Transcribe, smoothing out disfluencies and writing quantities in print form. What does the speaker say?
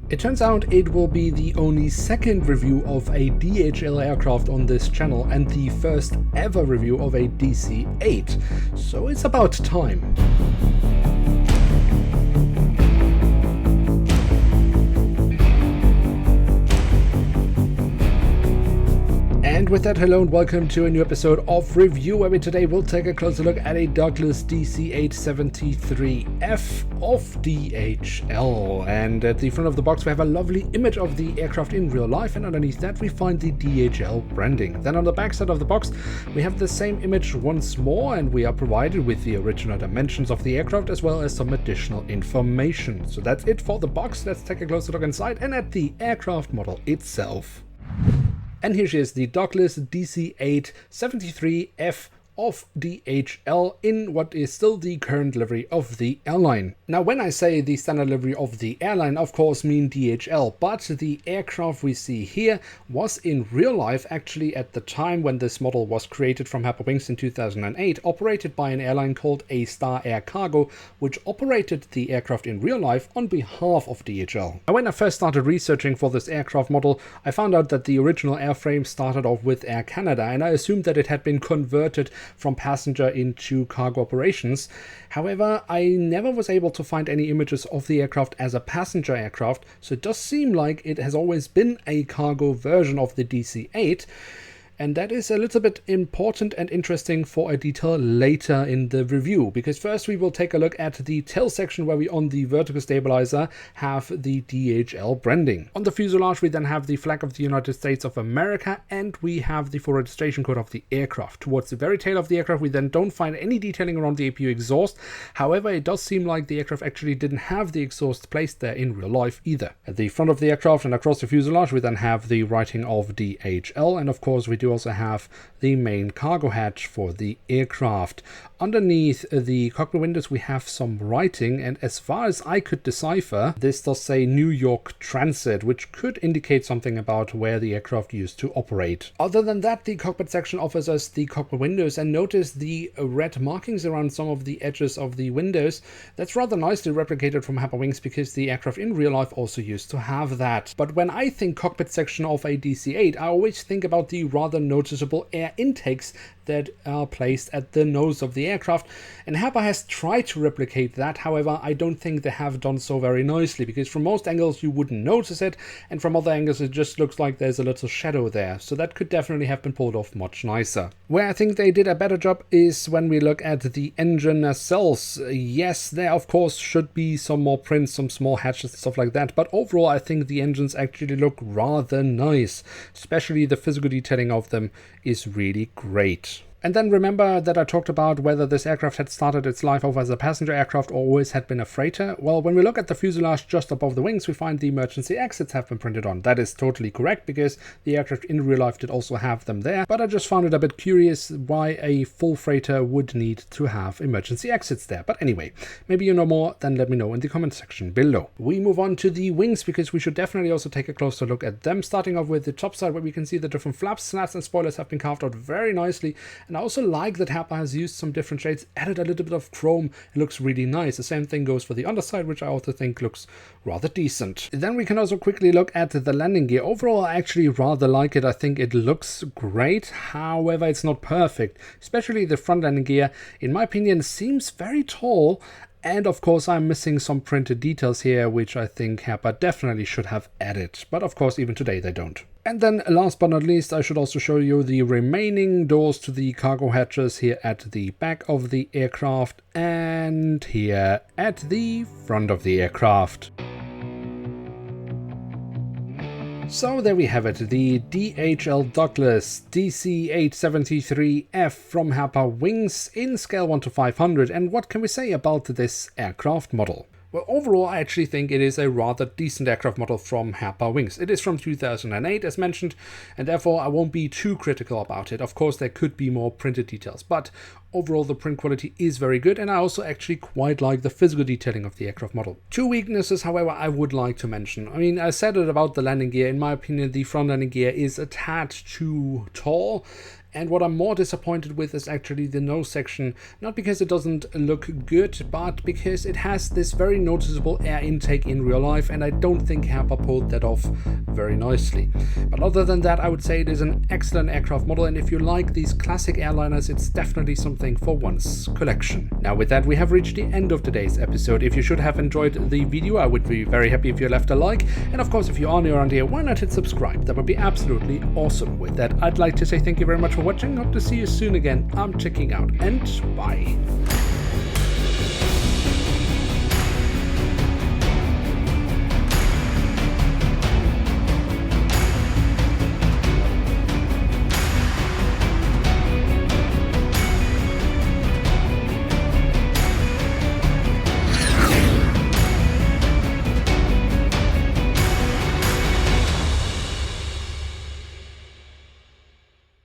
It turns out it will be the only second review of a DHL aircraft on this channel and the first ever review of a DC-8, so it's about time. And with that, hello and welcome to a new episode of Review, where we today will take a closer look at a Douglas DC-8-73F of DHL. And at the front of the box we have a lovely image of the aircraft in real life, and underneath that we find the DHL branding. Then on the back side of the box we have the same image once more, and we are provided with the original dimensions of the aircraft as well as some additional information. So that's it for the box. Let's take a closer look inside and at the aircraft model itself. And here she is, the Douglas DC-8-73F of DHL in what is still the current livery of the airline. Now, when I say the standard livery of the airline, of course mean DHL, but the aircraft we see here was in real life actually at the time when this model was created from Herpa Wings in 2008, operated by an airline called A-Star Air Cargo, which operated the aircraft in real life on behalf of DHL. Now, when I first started researching for this aircraft model, I found out that the original airframe started off with Air Canada, and I assumed that it had been converted from passenger into cargo operations. However, I never was able to find any images of the aircraft as a passenger aircraft, so it does seem like it has always been a cargo version of the DC-8. And that is a little bit important and interesting for a detail later in the review, because first we will take a look at the tail section where we on the vertical stabilizer have the DHL branding. On the fuselage we then have the flag of the United States of America, and we have the full registration code of the aircraft. Towards the very tail of the aircraft we then don't find any detailing around the APU exhaust. However, it does seem like the aircraft actually didn't have the exhaust placed there in real life either. At the front of the aircraft and across the fuselage we then have the writing of DHL, and of course we do also have the main cargo hatch for the aircraft. Underneath the cockpit windows we have some writing, and as far as I could decipher, this does say New York Transit, which could indicate something about where the aircraft used to operate. Other than that, the cockpit section offers us the cockpit windows, and notice the red markings around some of the edges of the windows. That's rather nicely replicated from Herpa Wings, because the aircraft in real life also used to have that. But when I think cockpit section of a DC-8, I always think about the rather noticeable air intakes that are placed at the nose of the aircraft, and Herpa has tried to replicate that. However, I don't think they have done so very nicely, because from most angles you wouldn't notice it, and from other angles it just looks like there's a little shadow there, so that could definitely have been pulled off much nicer. Where I think they did a better job is when we look at the engine nacelles. Yes, there of course should be some more prints, some small hatches and stuff like that, but overall I think the engines actually look rather nice, especially the physical detailing of them is really great. And then remember that I talked about whether this aircraft had started its life off as a passenger aircraft or always had been a freighter. Well, when we look at the fuselage just above the wings, we find the emergency exits have been printed on. That is totally correct, because the aircraft in real life did also have them there. But I just found it a bit curious why a full freighter would need to have emergency exits there. But anyway, maybe you know more, then let me know in the comment section below. We move on to the wings, because we should definitely also take a closer look at them, starting off with the top side, where we can see the different flaps, slats and spoilers have been carved out very nicely. And I also like that Herpa has used some different shades, added a little bit of chrome. It looks really nice. The same thing goes for the underside, which I also think looks rather decent. Then we can also quickly look at the landing gear. Overall, I actually rather like it. I think it looks great. However, it's not perfect. Especially the front landing gear, in my opinion, seems very tall. And of course I'm missing some printed details here, which I think Herpa definitely should have added. But of course even today they don't. And then last but not least, I should also show you the remaining doors to the cargo hatches here at the back of the aircraft and here at the front of the aircraft. So there we have it, the DHL Douglas DC-8-73F from Herpa Wings in scale 1 to 500. And what can we say about this aircraft model? Well, overall, I actually think it is a rather decent aircraft model from Herpa Wings. It is from 2008, as mentioned, and therefore I won't be too critical about it. Of course, there could be more printed details, but overall the print quality is very good, and I also actually quite like the physical detailing of the aircraft model. Two weaknesses, however, I would like to mention. I mean, I said it about the landing gear. In my opinion, the front landing gear is a tad too tall, And what I'm more disappointed with is actually the nose section, not because it doesn't look good, but because it has this very noticeable air intake in real life, and I don't think Herpa pulled that off very nicely. But other than that, I would say it is an excellent aircraft model, and if you like these classic airliners, it's definitely something for one's collection. Now with that, we have reached the end of today's episode. If you should have enjoyed the video, I would be very happy if you left a like, and of course if you are new around here, why not hit subscribe? That would be absolutely awesome. With that, I'd like to say thank you very much for watching. Hope to see you soon again. I'm checking out, and bye.